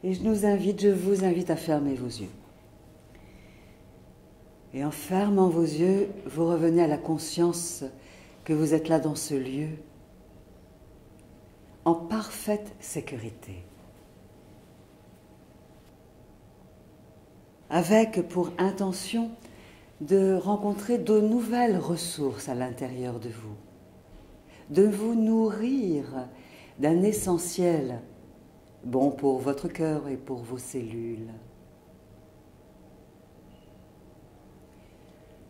Et je vous invite à fermer vos yeux. Et en fermant vos yeux, vous revenez à la conscience que vous êtes là dans ce lieu, en parfaite sécurité. Avec pour intention de rencontrer de nouvelles ressources à l'intérieur de vous, de vous nourrir d'un essentiel bon pour votre cœur et pour vos cellules.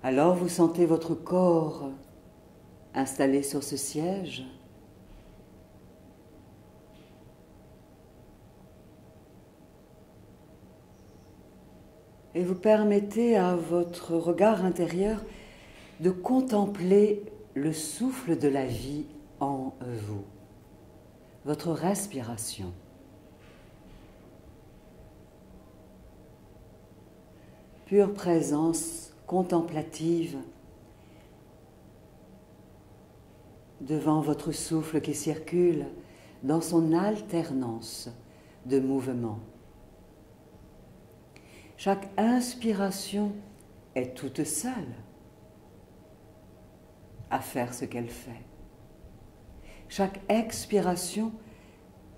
Alors vous sentez votre corps installé sur ce siège. Et vous permettez à votre regard intérieur de contempler le souffle de la vie en vous, votre respiration. Pure présence contemplative devant votre souffle qui circule dans son alternance de mouvements. Chaque inspiration est toute seule à faire ce qu'elle fait. Chaque expiration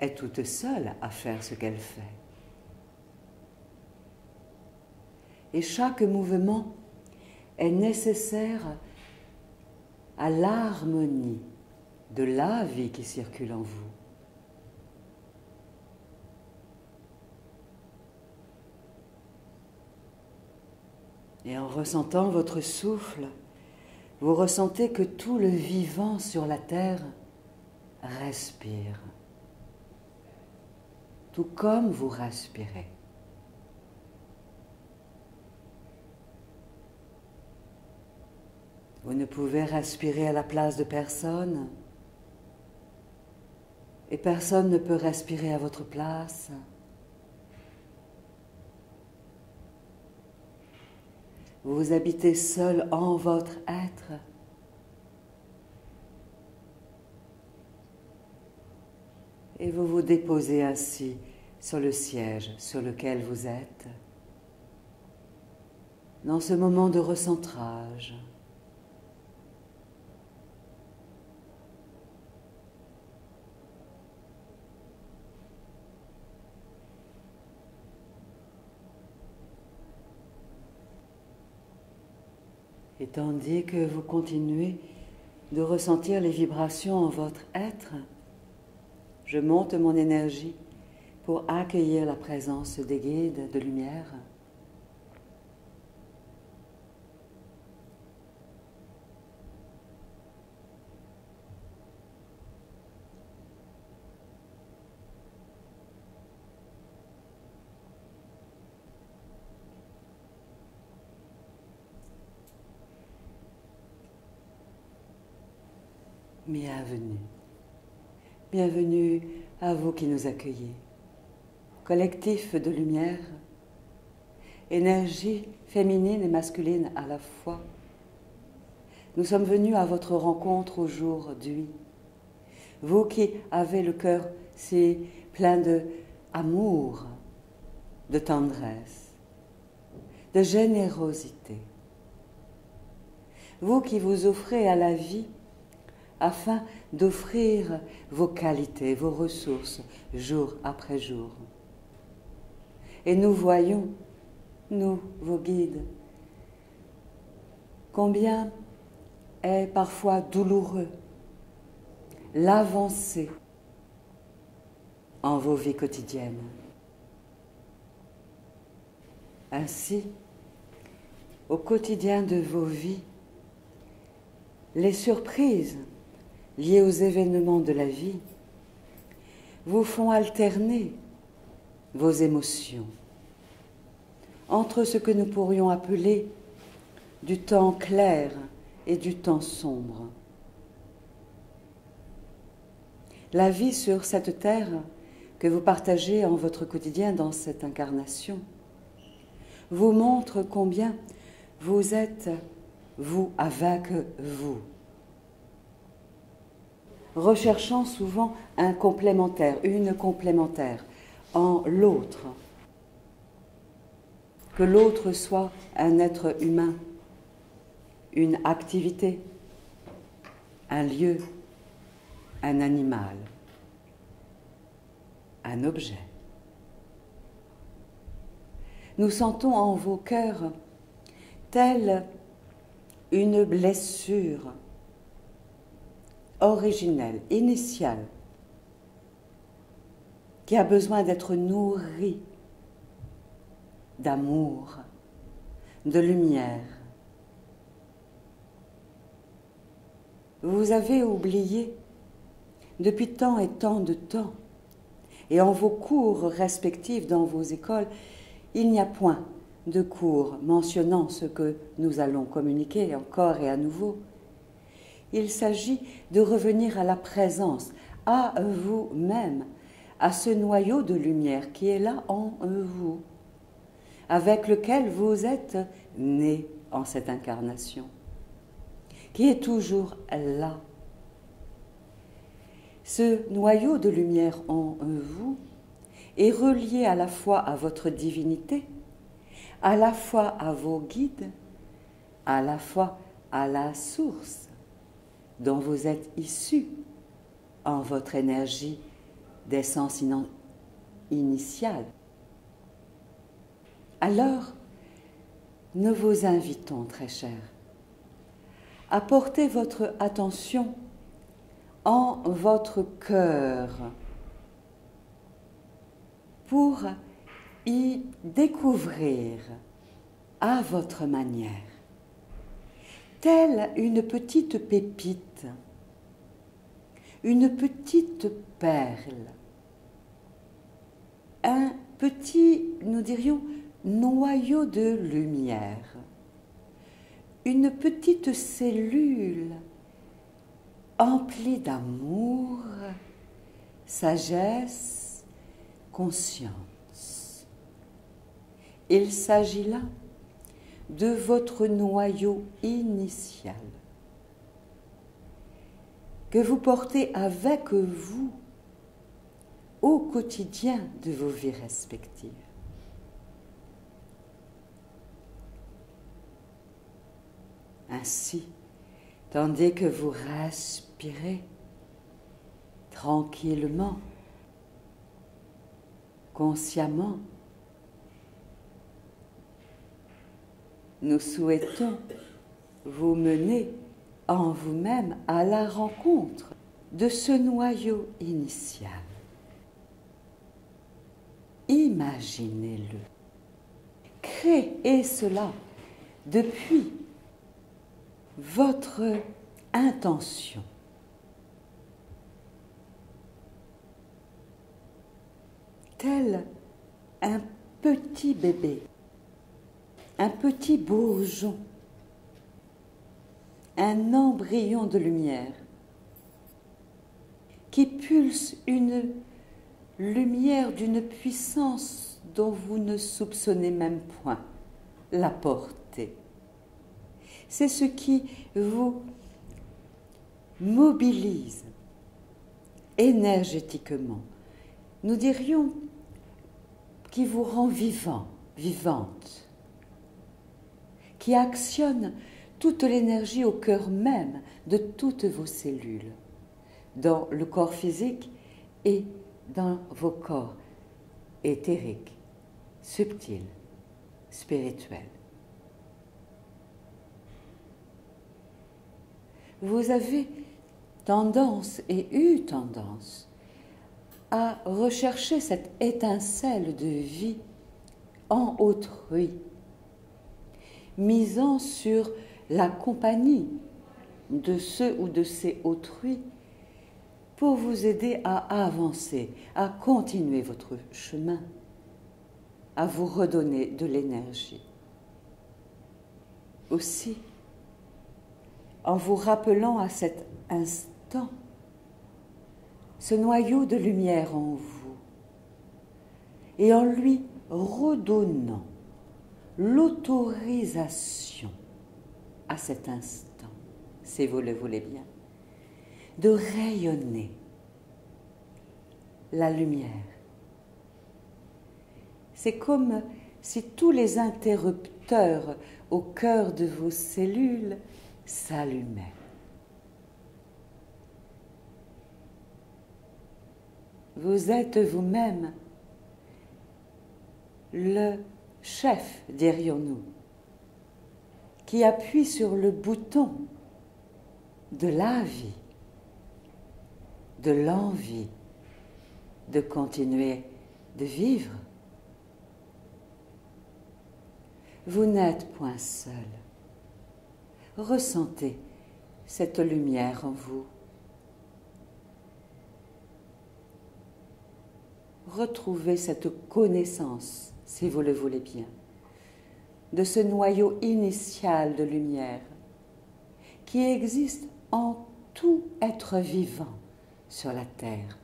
est toute seule à faire ce qu'elle fait. Et chaque mouvement est nécessaire à l'harmonie de la vie qui circule en vous. Et en ressentant votre souffle, vous ressentez que tout le vivant sur la terre respire, tout comme vous respirez. Vous ne pouvez respirer à la place de personne, et personne ne peut respirer à votre place. Vous habitez seul en votre être. Et vous vous déposez ainsi sur le siège sur lequel vous êtes, dans ce moment de recentrage. Et tandis que vous continuez de ressentir les vibrations en votre être, je monte mon énergie pour accueillir la présence des guides de lumière. Bienvenue. Bienvenue à vous qui nous accueillez. Collectif de lumière, énergie féminine et masculine à la fois. Nous sommes venus à votre rencontre aujourd'hui. Vous qui avez le cœur si plein d'amour, de tendresse, de générosité. Vous qui vous offrez à la vie afin d'offrir vos qualités, vos ressources, jour après jour. Et nous voyons, nous, vos guides, combien est parfois douloureux l'avancée en vos vies quotidiennes. Ainsi, au quotidien de vos vies, les surprises liées aux événements de la vie vous font alterner vos émotions entre ce que nous pourrions appeler du temps clair et du temps sombre. La vie sur cette terre que vous partagez en votre quotidien dans cette incarnation vous montre combien vous êtes, vous avec vous, recherchant souvent un complémentaire, une complémentaire en l'autre, que l'autre soit un être humain, une activité, un lieu, un animal, un objet. Nous sentons en vos cœurs telle une blessure originelle, initiale, qui a besoin d'être nourrie d'amour, de lumière. Vous avez oublié depuis tant et tant de temps, et en vos cours respectifs dans vos écoles, il n'y a point de cours mentionnant ce que nous allons communiquer encore et à nouveau. Il s'agit de revenir à la présence, à vous-même, à ce noyau de lumière qui est là en vous, avec lequel vous êtes né en cette incarnation, qui est toujours là. Ce noyau de lumière en vous est relié à la fois à votre divinité, à la fois à vos guides, à la fois à la source dont vous êtes issus en votre énergie d'essence initiale. Alors, nous vous invitons, très chers, à porter votre attention en votre cœur pour y découvrir à votre manière, telle une petite pépite, une petite perle, un petit, nous dirions, noyau de lumière, une petite cellule emplie d'amour, sagesse, conscience. Il s'agit là de votre noyau initial que vous portez avec vous au quotidien de vos vies respectives. Ainsi, tandis que vous respirez tranquillement, consciemment, nous souhaitons vous mener en vous-même à la rencontre de ce noyau initial. Imaginez-le. Créez cela depuis votre intention. Tel un petit bébé, un petit bourgeon, un embryon de lumière qui pulse une lumière d'une puissance dont vous ne soupçonnez même point la portée. C'est ce qui vous mobilise énergétiquement. Nous dirions qui vous rend vivant, vivante, qui actionne toute l'énergie au cœur même de toutes vos cellules, dans le corps physique et dans vos corps éthériques, subtils, spirituels. Vous avez tendance et eu tendance à rechercher cette étincelle de vie en autrui, misant sur la compagnie de ceux ou de ces autrui pour vous aider à avancer, à continuer votre chemin, à vous redonner de l'énergie. Aussi, en vous rappelant à cet instant ce noyau de lumière en vous et en lui redonnant l'autorisation à cet instant, si vous le voulez bien, de rayonner la lumière C'est comme si tous les interrupteurs au cœur de vos cellules s'allumaient. Vous êtes vous-même le chef, dirions-nous, qui appuie sur le bouton de la vie, de l'envie de continuer de vivre. Vous n'êtes point seul. Ressentez cette lumière en vous. Retrouvez cette connaissance, si vous le voulez bien, de ce noyau initial de lumière qui existe en tout être vivant sur la terre,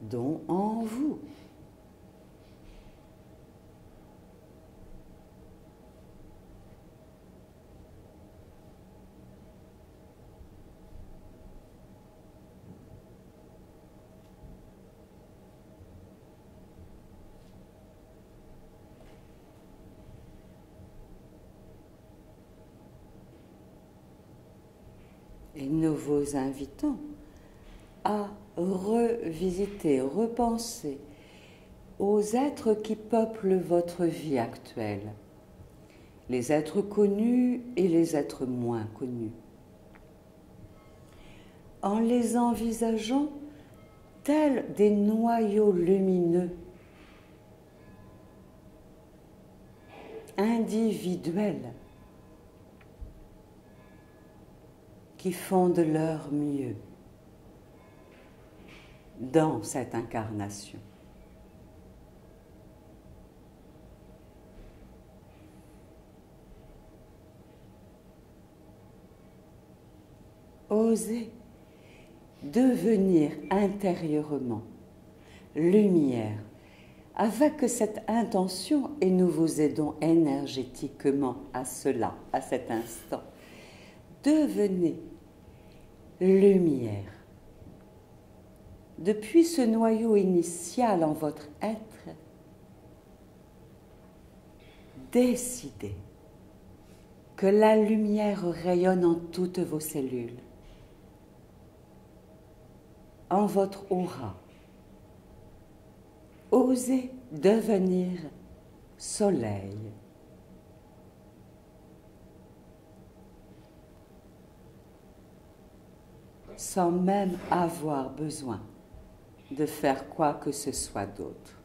dont en vous. Et nous vous invitons à revisiter, repenser aux êtres qui peuplent votre vie actuelle, les êtres connus et les êtres moins connus, en les envisageant tels des noyaux lumineux, individuels, qui font de leur mieux dans cette incarnation. Osez devenir intérieurement lumière avec cette intention et nous vous aidons énergétiquement à cela, à cet instant. Devenez lumière. Depuis ce noyau initial en votre être, décidez que la lumière rayonne en toutes vos cellules, en votre aura. Osez devenir soleil. Sans même avoir besoin de faire quoi que ce soit d'autre.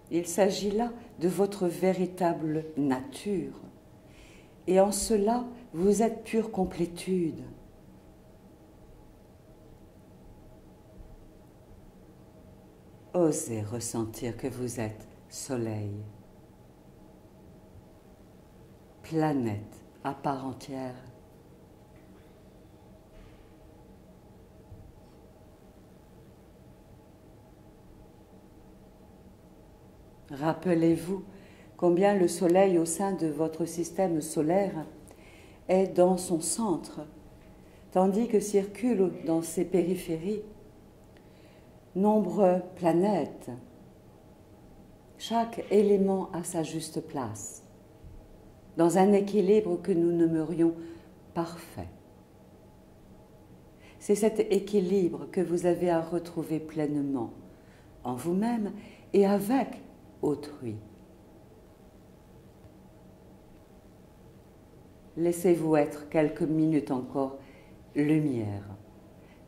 Il s'agit là de votre véritable nature. Et en cela, vous êtes pure complétude. Osez ressentir que vous êtes soleil, planète à part entière. Rappelez-vous combien le soleil au sein de votre système solaire est dans son centre, tandis que circulent dans ses périphéries nombreuses planètes, chaque élément à sa juste place, dans un équilibre que nous nommerions parfait. C'est cet équilibre que vous avez à retrouver pleinement en vous-même et avec autrui. Laissez-vous être quelques minutes encore lumière,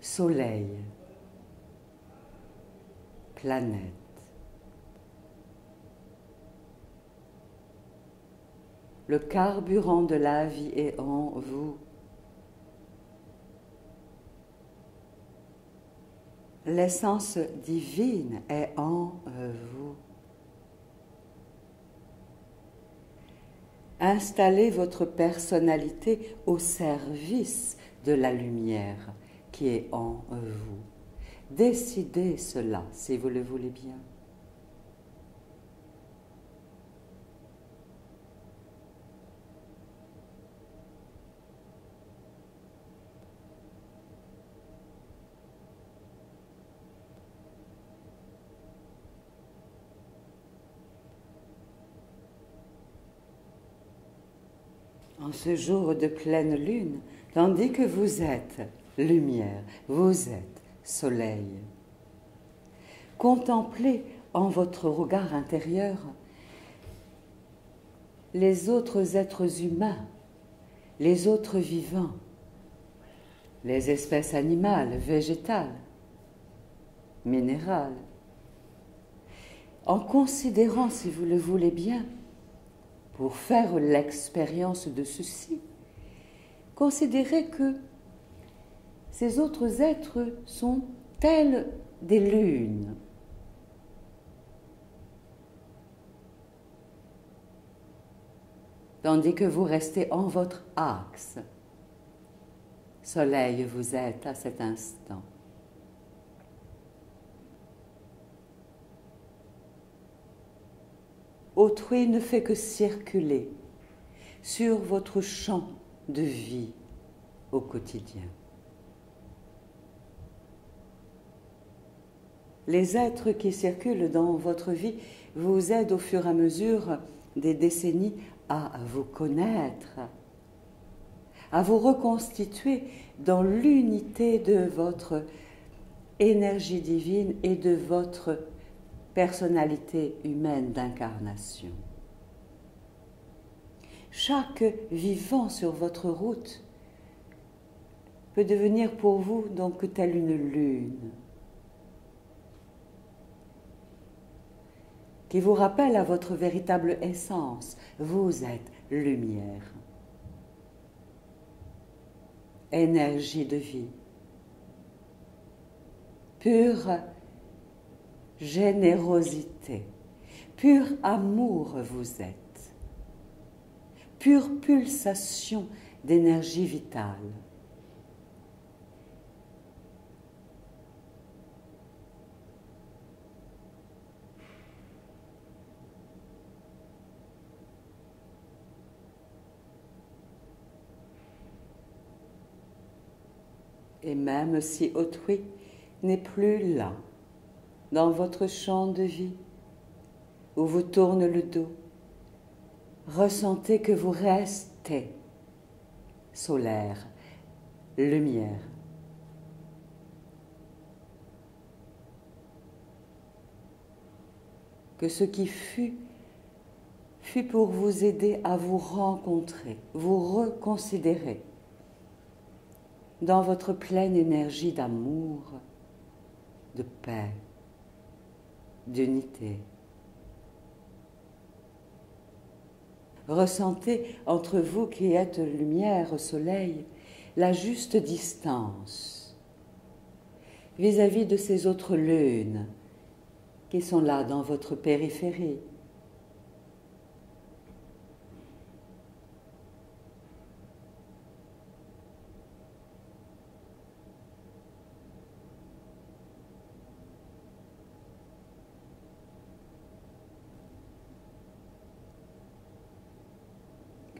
soleil, planète. Le carburant de la vie est en vous. L'essence divine est en vous. Installez votre personnalité au service de la lumière qui est en vous. Décidez cela si vous le voulez bien. En ce jour de pleine lune, tandis que vous êtes lumière, vous êtes soleil. Contemplez en votre regard intérieur les autres êtres humains, les autres vivants, les espèces animales, végétales, minérales, en considérant, si vous le voulez bien, pour faire l'expérience de ceci, considérez que ces autres êtres sont tels des lunes. Tandis que vous restez en votre axe. Soleil, vous êtes à cet instant. Autrui ne fait que circuler sur votre champ de vie au quotidien. Les êtres qui circulent dans votre vie vous aident au fur et à mesure des décennies à vous connaître, à vous reconstituer dans l'unité de votre énergie divine et de votre personnalité humaine d'incarnation. Chaque vivant sur votre route peut devenir pour vous donc telle une lune qui vous rappelle à votre véritable essence. Vous êtes lumière, énergie de vie, pure générosité, pur amour vous êtes, pure pulsation d'énergie vitale. Et même si autrui n'est plus là, dans votre champ de vie, où vous tourne le dos, ressentez que vous restez solaire, lumière. Que ce qui fut pour vous aider à vous rencontrer, vous reconsidérer dans votre pleine énergie d'amour, de paix, d'unité. Ressentez entre vous qui êtes lumière, soleil, la juste distance vis-à-vis de ces autres lunes qui sont là dans votre périphérie.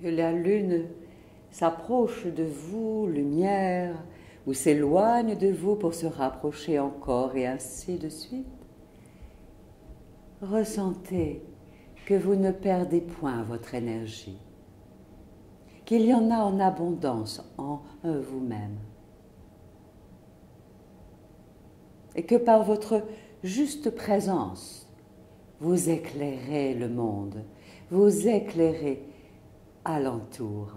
Que la lune s'approche de vous, lumière, ou s'éloigne de vous pour se rapprocher encore, et ainsi de suite. Ressentez que vous ne perdez point votre énergie, qu'il y en a en abondance en vous-même, et que par votre juste présence, vous éclairez le monde, vous éclairez alentour.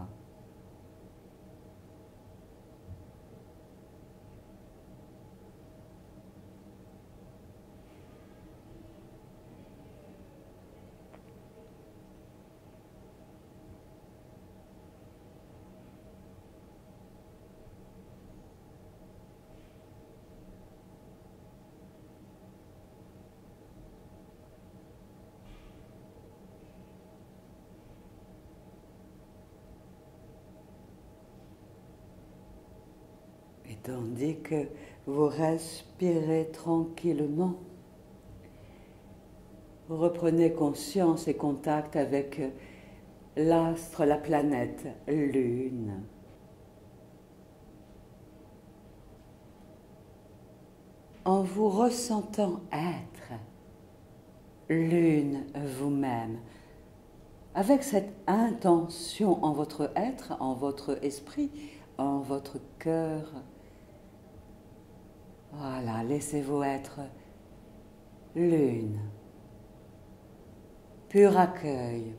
Et tandis que vous respirez tranquillement, vous reprenez conscience et contact avec l'astre, la planète Lune. En vous ressentant être Lune vous-même, avec cette intention en votre être, en votre esprit, en votre cœur. Voilà, laissez-vous être lune, pur accueil,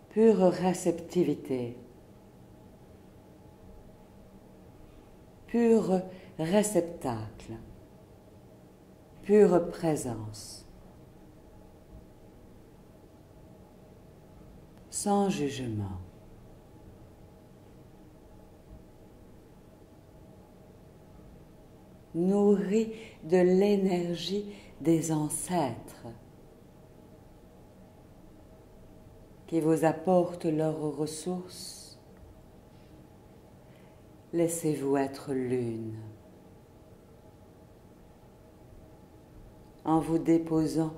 pure réceptivité, pur réceptacle, pure présence, sans jugement. Nourri de l'énergie des ancêtres qui vous apportent leurs ressources, laissez-vous être lune en vous déposant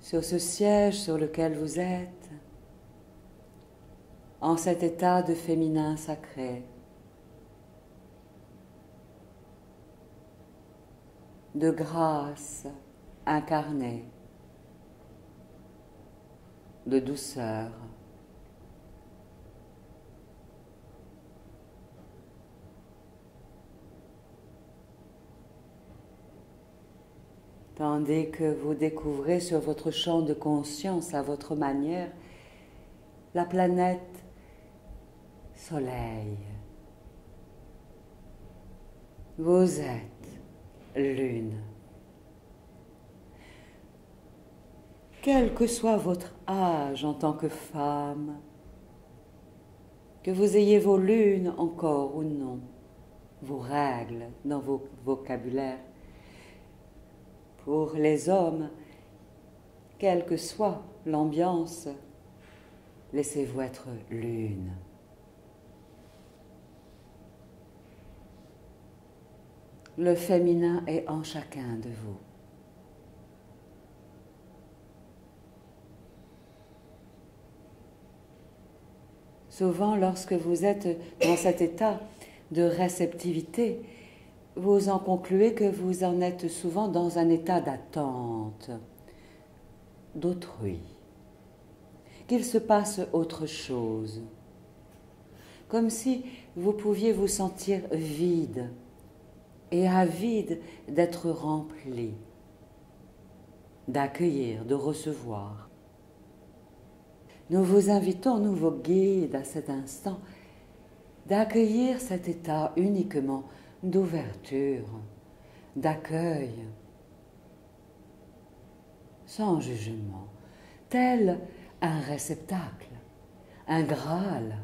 sur ce siège sur lequel vous êtes, en cet état de féminin sacré, de grâce incarnée, de douceur. Tandis que vous découvrez sur votre champ de conscience, à votre manière, la planète Soleil. Vous êtes Lune. Quel que soit votre âge en tant que femme, que vous ayez vos lunes encore ou non, vos règles dans vos vocabulaires, pour les hommes, quelle que soit l'ambiance, laissez-vous être lune. Le féminin est en chacun de vous. Souvent, lorsque vous êtes dans cet état de réceptivité, vous en concluez que vous en êtes souvent dans un état d'attente d'autrui, qu'il se passe autre chose, comme si vous pouviez vous sentir vide et avide d'être rempli, d'accueillir, de recevoir. Nous vous invitons, nous vos guides à cet instant, d'accueillir cet état uniquement d'ouverture, d'accueil, sans jugement, tel un réceptacle, un Graal.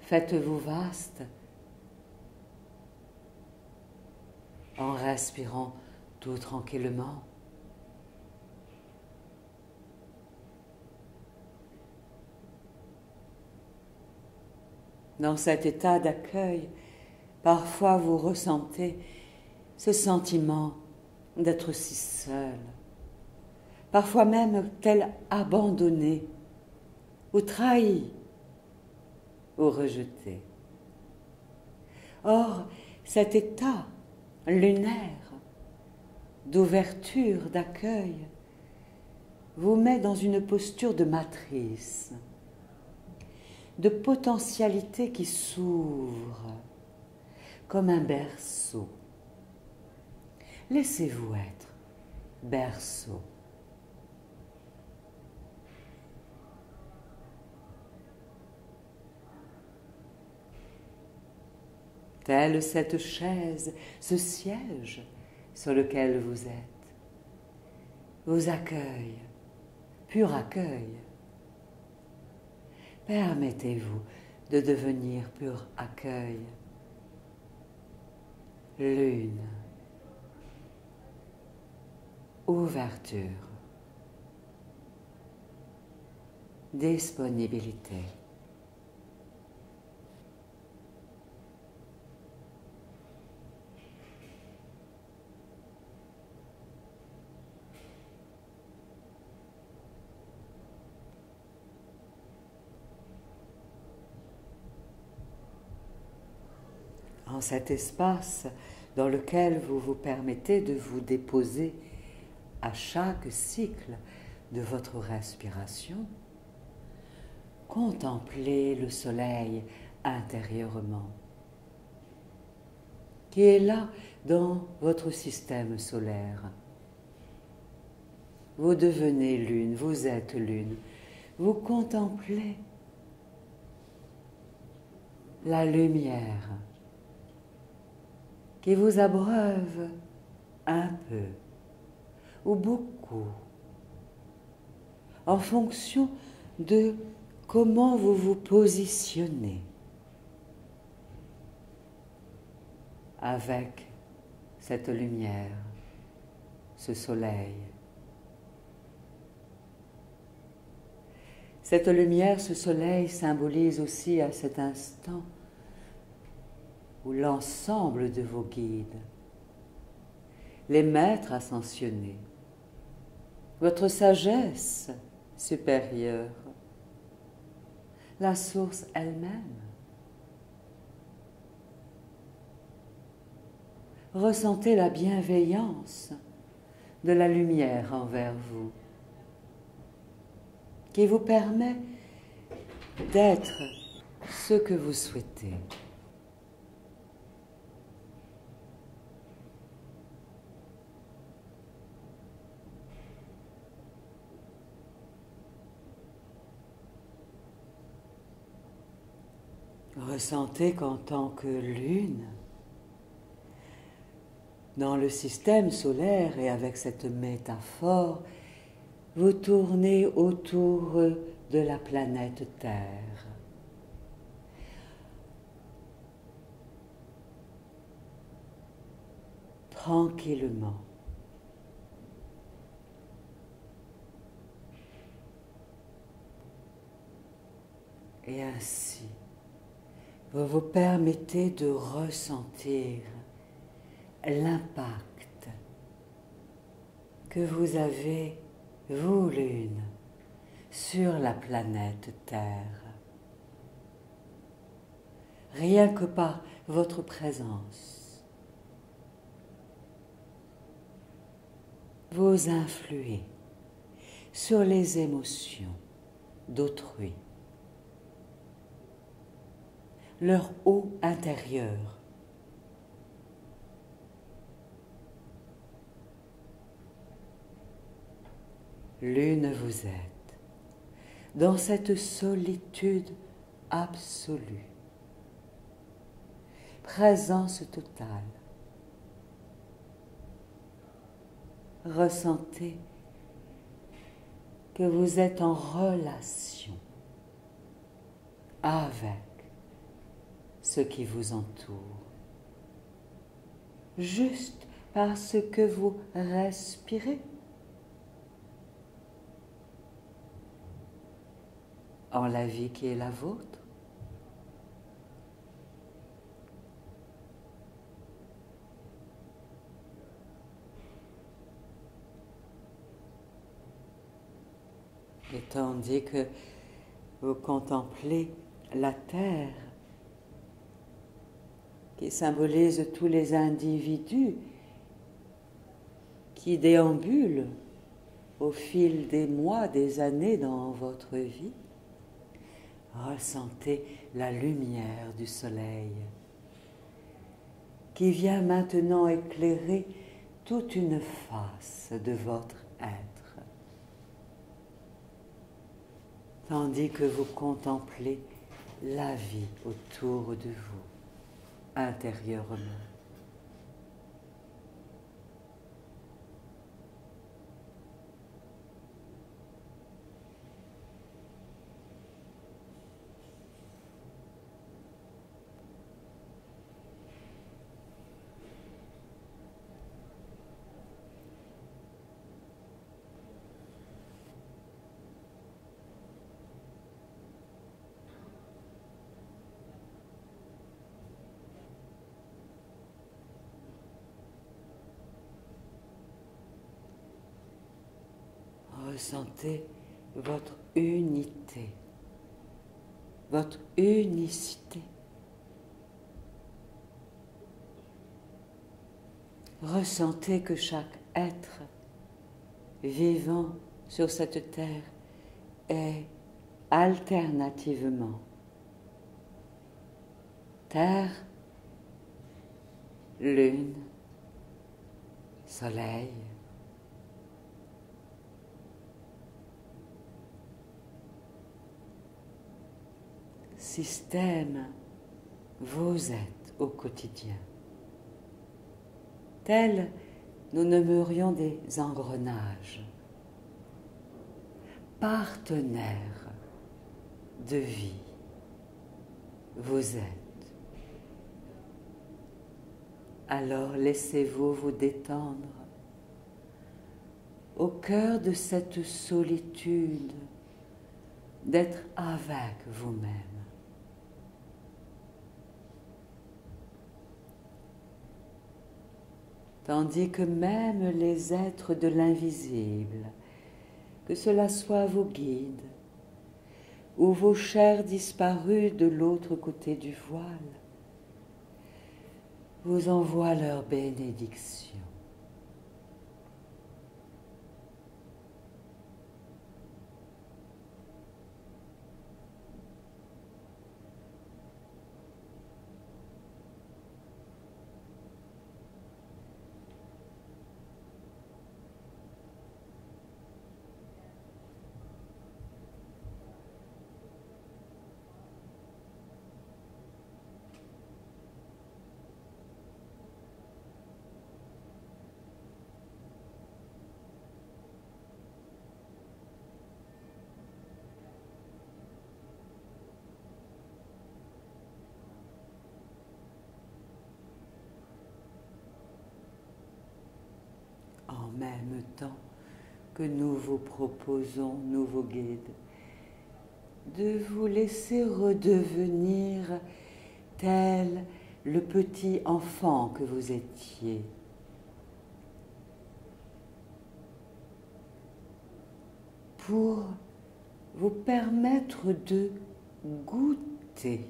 Faites-vous vaste en respirant tout tranquillement. Dans cet état d'accueil, parfois vous ressentez ce sentiment d'être si seul, parfois même tel abandonné, ou trahi, ou rejeté. Or, cet état lunaire d'ouverture, d'accueil, vous met dans une posture de matrice, de potentialité qui s'ouvre comme un berceau. Laissez-vous être berceau. Telle cette chaise, ce siège sur lequel vous êtes, vous accueille, pur accueil. Permettez-vous de devenir pur accueil. Lune, ouverture, disponibilité. En cet espace dans lequel vous vous permettez de vous déposer à chaque cycle de votre respiration, contemplez le soleil intérieurement, qui est là dans votre système solaire. Vous devenez lune, vous êtes lune, vous contemplez la lumière qui vous abreuve un peu ou beaucoup, en fonction de comment vous vous positionnez avec cette lumière, ce soleil. Cette lumière, ce soleil symbolise aussi à cet instant où l'ensemble de vos guides, les maîtres ascensionnés, votre sagesse supérieure, la source elle-même, ressentez la bienveillance de la lumière envers vous, qui vous permet d'être ce que vous souhaitez. Ressentez qu'en tant que lune, dans le système solaire et avec cette métaphore, vous tournez autour de la planète Terre. Tranquillement. Et ainsi, vous vous permettez de ressentir l'impact que vous avez, vous, Lune, sur la planète Terre. Rien que par votre présence, vous influez sur les émotions d'autrui, leur eau intérieure. Lune, vous êtes dans cette solitude absolue, présence totale. Ressentez que vous êtes en relation avec ce qui vous entoure, juste parce que vous respirez. En la vie qui est la vôtre. Et tandis que vous contemplez la terre, qui symbolise tous les individus qui déambulent au fil des mois, des années dans votre vie, ressentez la lumière du soleil qui vient maintenant éclairer toute une face de votre être, tandis que vous contemplez la vie autour de vous, intérieurement. Ressentez votre unité, votre unicité. Ressentez que chaque être vivant sur cette terre est alternativement terre, lune, soleil. Système, vous êtes au quotidien. Tels nous nommerions des engrenages, partenaires de vie. Vous êtes. Alors laissez-vous vous détendre au cœur de cette solitude d'être avec vous-même. Tandis que même les êtres de l'invisible, que cela soit vos guides ou vos chers disparus de l'autre côté du voile, vous envoient leur bénédiction. En même temps que nous vous proposons, nous vos guides, de vous laisser redevenir tel le petit enfant que vous étiez. Pour vous permettre de goûter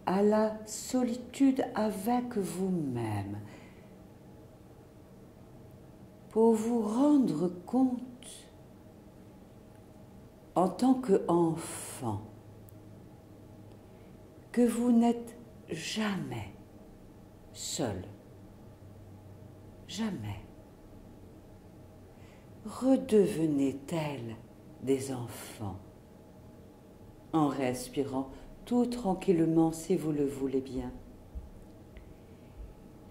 à la solitude avec vous-même, pour vous rendre compte en tant qu'enfant que vous n'êtes jamais seul, jamais. Redevenez tels des enfants en respirant tout tranquillement si vous le voulez bien.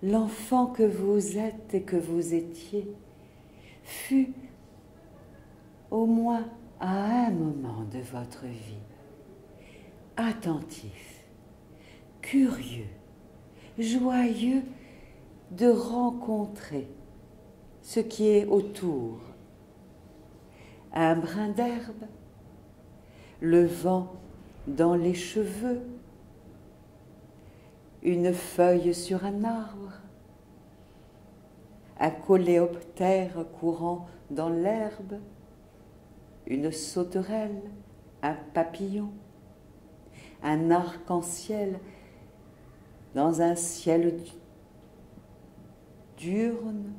L'enfant que vous êtes et que vous étiez fut au moins à un moment de votre vie attentif, curieux, joyeux de rencontrer ce qui est autour. Un brin d'herbe, le vent dans les cheveux, une feuille sur un arbre, un coléoptère courant dans l'herbe, une sauterelle, un papillon, un arc-en-ciel dans un ciel diurne,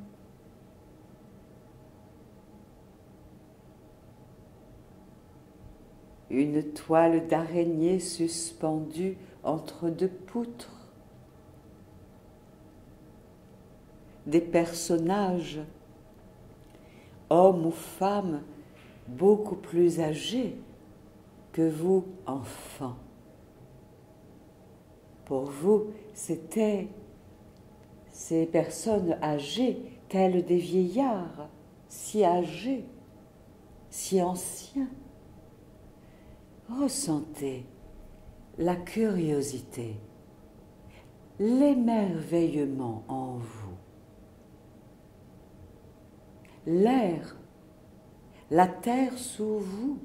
une toile d'araignée suspendue entre deux poutres, des personnages, hommes ou femmes, beaucoup plus âgés que vous, enfants. Pour vous, c'étaient ces personnes âgées, telles des vieillards, si âgés, si anciens. Ressentez la curiosité, l'émerveillement en vous. L'air, la terre sous vous,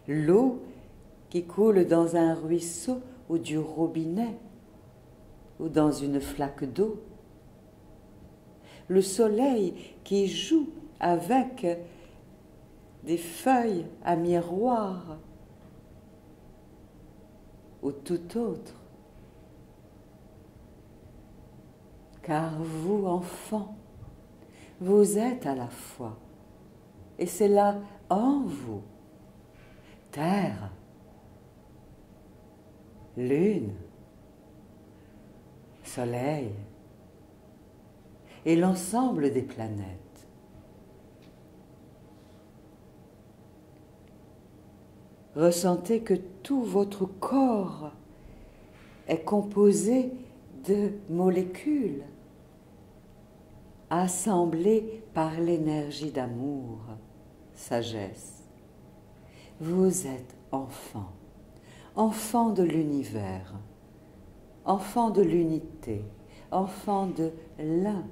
l'eau qui coule dans un ruisseau ou du robinet ou dans une flaque d'eau, le soleil qui joue avec des feuilles à miroir ou tout autre. Car vous, enfants, Vous êtes à la fois, et c'est là en vous, terre, lune, soleil et l'ensemble des planètes. Ressentez que tout votre corps est composé de molécules assemblées par l'énergie d'amour, sagesse. Vous êtes enfant, enfant de l'univers, enfant de l'unité, enfant de l'un.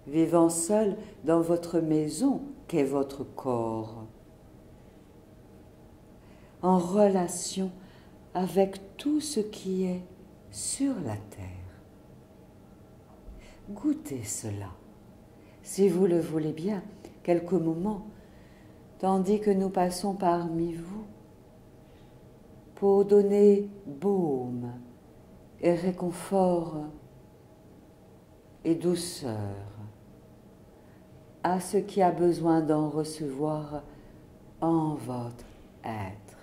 Vivant seul dans votre maison qu'est votre corps, en relation avec tout ce qui est sur la terre. Goûtez cela, si vous le voulez bien, quelques moments, tandis que nous passons parmi vous, pour donner baume et réconfort et douceur à ce qui a besoin d'en recevoir en votre être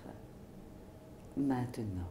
maintenant.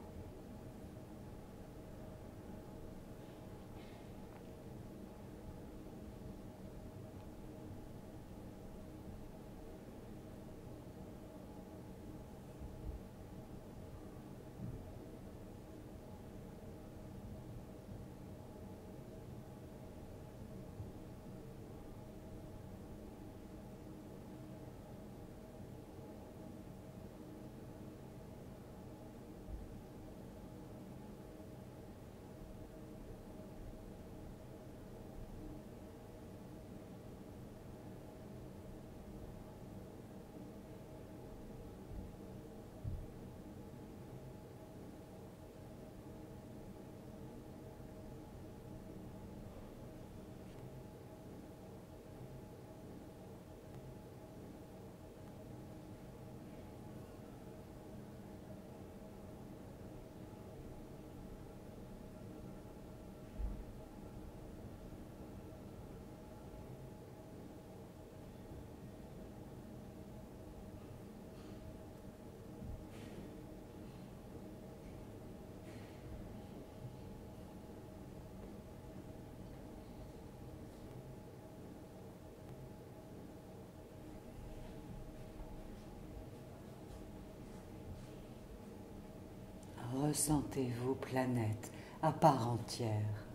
Ressentez-vous planète à part entière,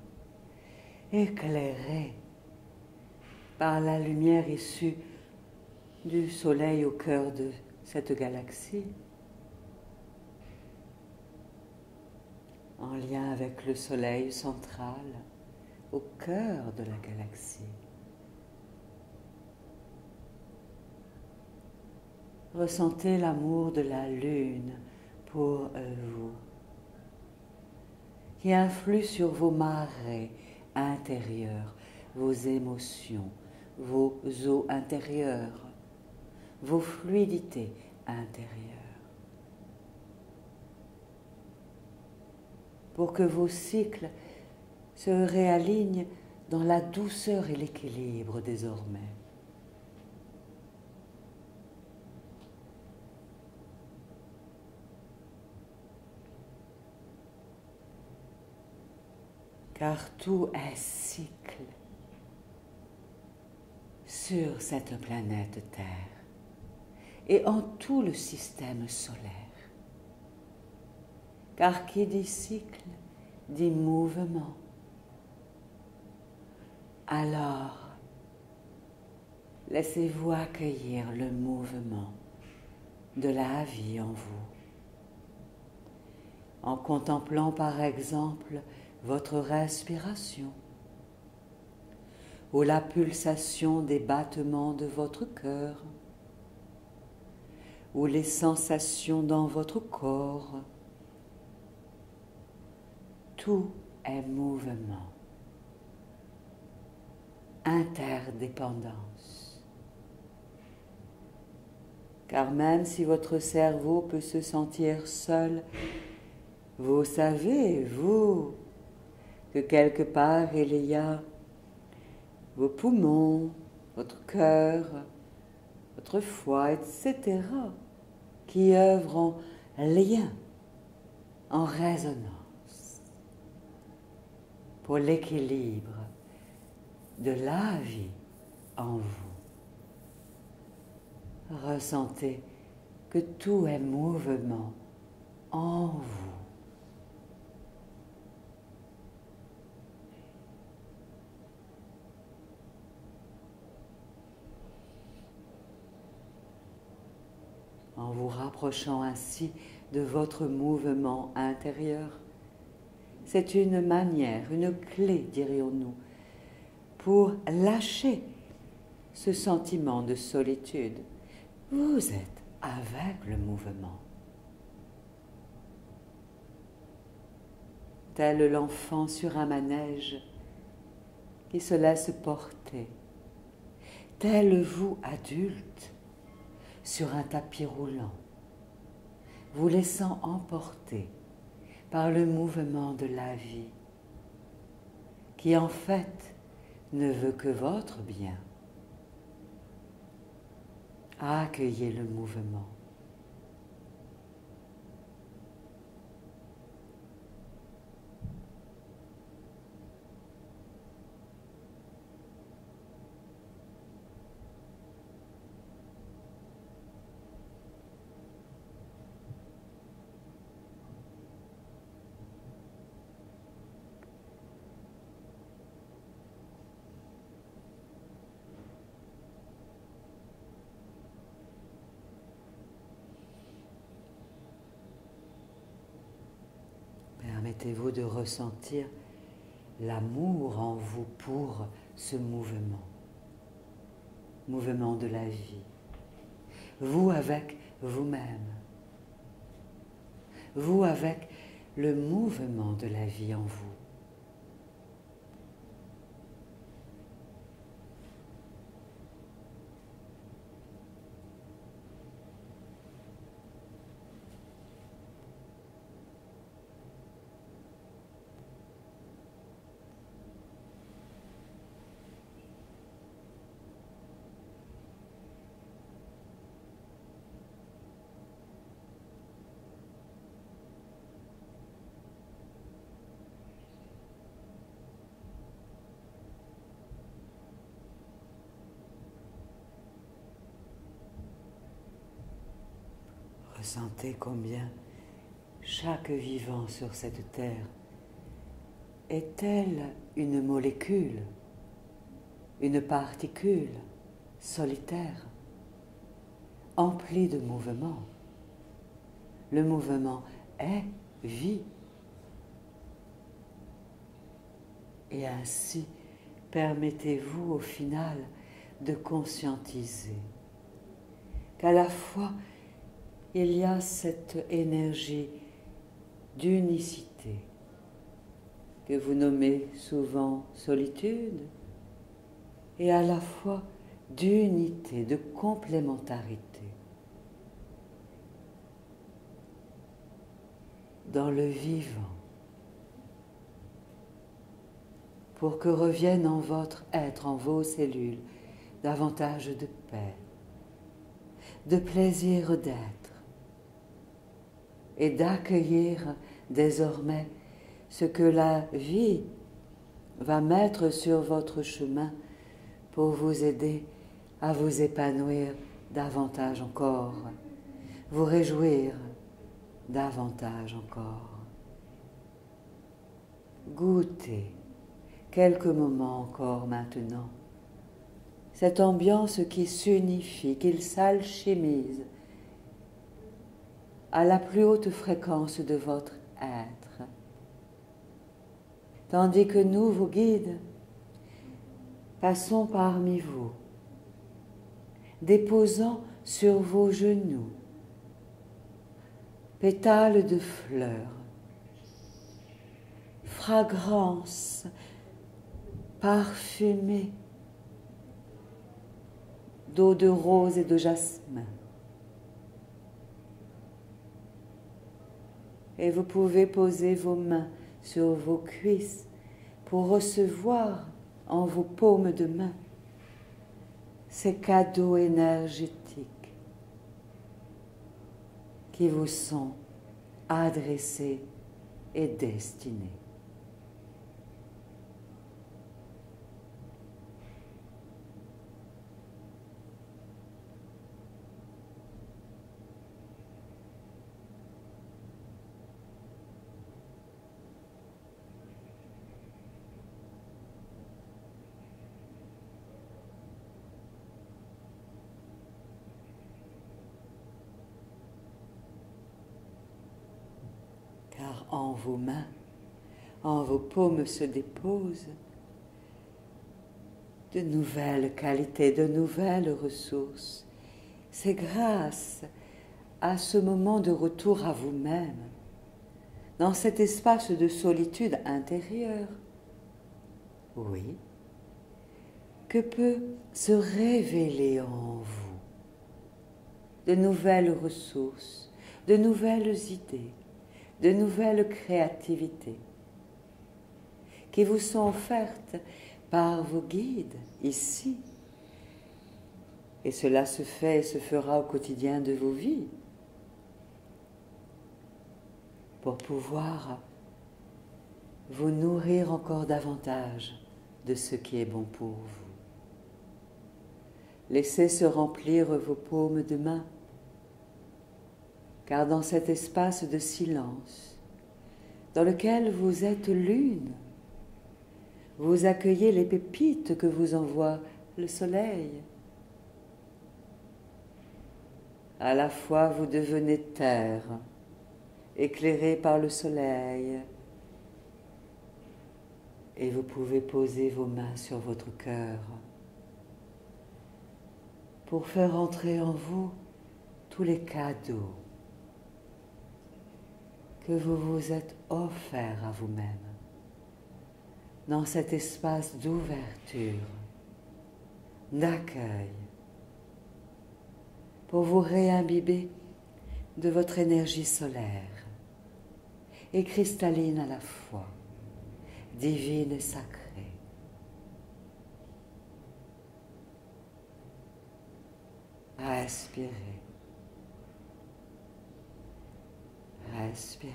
éclairée par la lumière issue du Soleil au cœur de cette galaxie, en lien avec le Soleil central au cœur de la galaxie. Ressentez l'amour de la Lune pour vous, qui influe sur vos marées intérieures, vos émotions, vos eaux intérieures, vos fluidités intérieures, pour que vos cycles se réalignent dans la douceur et l'équilibre désormais. Car tout est cycle sur cette planète Terre et en tout le système solaire. Car qui dit cycle dit mouvement. Alors, laissez-vous accueillir le mouvement de la vie en vous, en contemplant par exemple votre respiration ou la pulsation des battements de votre cœur ou les sensations dans votre corps. Tout est mouvement, interdépendance. Car même si votre cerveau peut se sentir seul, vous savez, vous, que quelque part il y a vos poumons, votre cœur, votre foie, etc., qui œuvrent en lien, en résonance, pour l'équilibre de la vie en vous. Ressentez que tout est mouvement en vous. En vous rapprochant ainsi de votre mouvement intérieur, c'est une manière, une clé, dirions-nous, pour lâcher ce sentiment de solitude. Vous êtes avec le mouvement. Tel l'enfant sur un manège qui se laisse porter, tel vous, adulte, sur un tapis roulant, vous laissant emporter par le mouvement de la vie, qui en fait ne veut que votre bien. Accueillez le mouvement. Permettez-vous de ressentir l'amour en vous pour ce mouvement de la vie. Vous avec vous-même, vous avec le mouvement de la vie en vous. Ressentez combien chaque vivant sur cette terre est tel une molécule, une particule solitaire, emplie de mouvement. Le mouvement est vie. Et ainsi, permettez-vous au final de conscientiser qu'à la fois il y a cette énergie d'unicité que vous nommez souvent solitude, et à la fois d'unité, de complémentarité. Dans le vivant, pour que revienne en votre être, en vos cellules, davantage de paix, de plaisir d'être, et d'accueillir désormais ce que la vie va mettre sur votre chemin pour vous aider à vous épanouir davantage encore, vous réjouir davantage encore. Goûtez quelques moments encore maintenant cette ambiance qui s'unifie, qui s'alchimise à la plus haute fréquence de votre être, tandis que nous, vos guides, passons parmi vous, déposant sur vos genoux pétales de fleurs, fragrances parfumées d'eau de rose et de jasmin. Et vous pouvez poser vos mains sur vos cuisses pour recevoir en vos paumes de main ces cadeaux énergétiques qui vous sont adressés et destinés. Car en vos mains, en vos paumes se déposent de nouvelles qualités, de nouvelles ressources. C'est grâce à ce moment de retour à vous-même, dans cet espace de solitude intérieure, oui, que peut se révéler en vous de nouvelles ressources, de nouvelles idées, de nouvelles créativités qui vous sont offertes par vos guides ici. Et cela se fait et se fera au quotidien de vos vies pour pouvoir vous nourrir encore davantage de ce qui est bon pour vous. Laissez se remplir vos paumes de main, car dans cet espace de silence, dans lequel vous êtes l'une, vous accueillez les pépites que vous envoie le soleil. À la fois vous devenez terre, éclairée par le soleil, et vous pouvez poser vos mains sur votre cœur pour faire entrer en vous tous les cadeaux que vous vous êtes offerts à vous-même dans cet espace d'ouverture, d'accueil, pour vous réimbiber de votre énergie solaire et cristalline à la fois, divine et sacrée. Respirez. Respirez.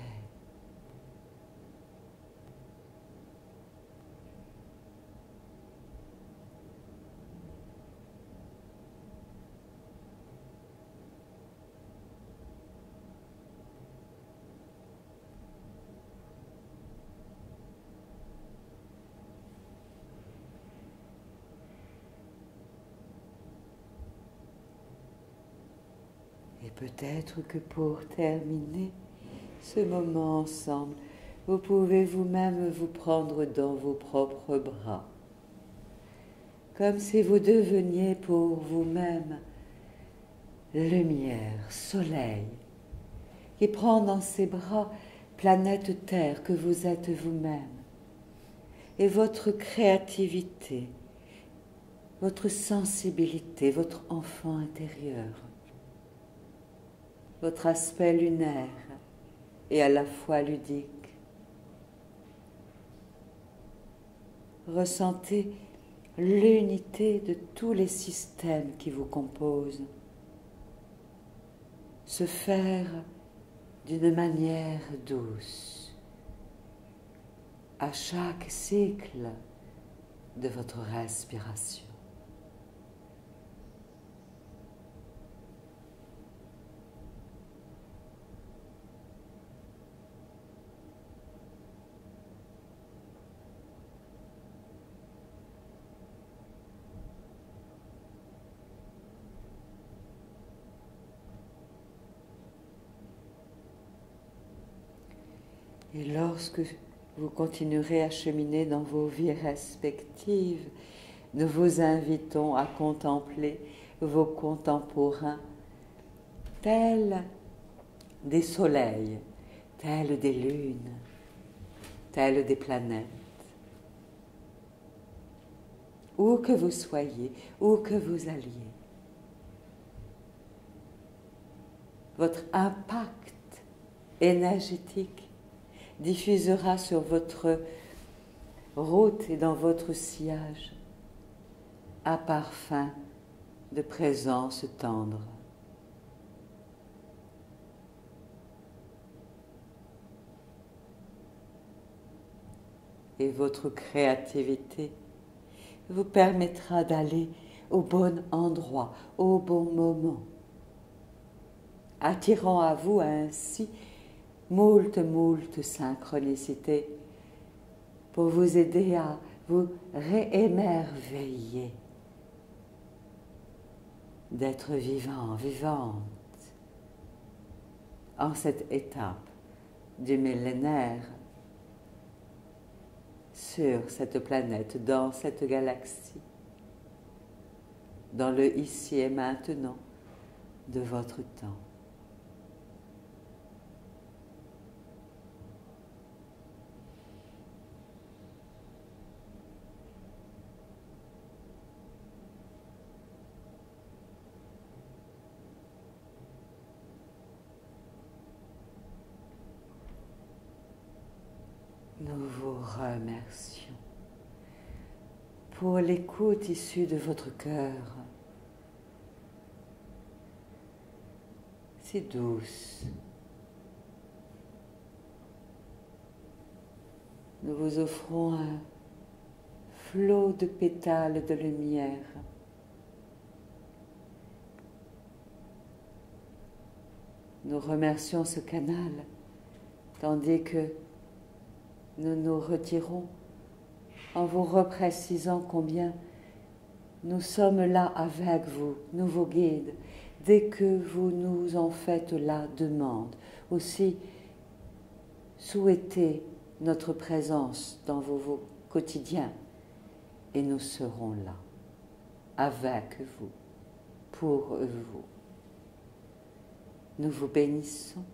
Et peut-être que pour terminer ce moment ensemble, vous pouvez vous-même vous prendre dans vos propres bras, comme si vous deveniez pour vous-même lumière, soleil, qui prend dans ses bras planète Terre que vous êtes vous-même, et votre créativité, votre sensibilité, votre enfant intérieur, votre aspect lunaire et à la fois ludique. Ressentez l'unité de tous les systèmes qui vous composent se faire d'une manière douce à chaque cycle de votre respiration. Et lorsque vous continuerez à cheminer dans vos vies respectives, nous vous invitons à contempler vos contemporains tels des soleils, tels des lunes, tels des planètes. Où que vous soyez, où que vous alliez, votre impact énergétique diffusera sur votre route et dans votre sillage, à parfum de présence tendre. Et votre créativité vous permettra d'aller au bon endroit, au bon moment, attirant à vous ainsi moult synchronicités pour vous aider à vous réémerveiller d'être vivant, vivante en cette étape du millénaire sur cette planète, dans cette galaxie, dans le ici et maintenant de votre temps. Nous vous remercions pour l'écoute issue de votre cœur, si douce. Nous vous offrons un flot de pétales de lumière. Nous remercions ce canal, tandis que nous nous retirons en vous reprécisant combien nous sommes là avec vous, nous vos guides, dès que vous nous en faites la demande. Aussi, souhaitez notre présence dans vos quotidiens et nous serons là, avec vous, pour vous. Nous vous bénissons.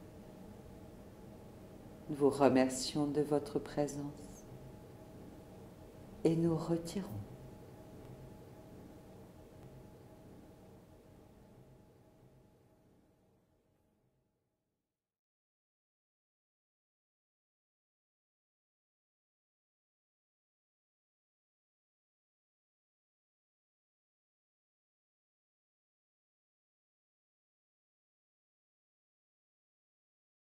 Nous vous remercions de votre présence et nous retirons.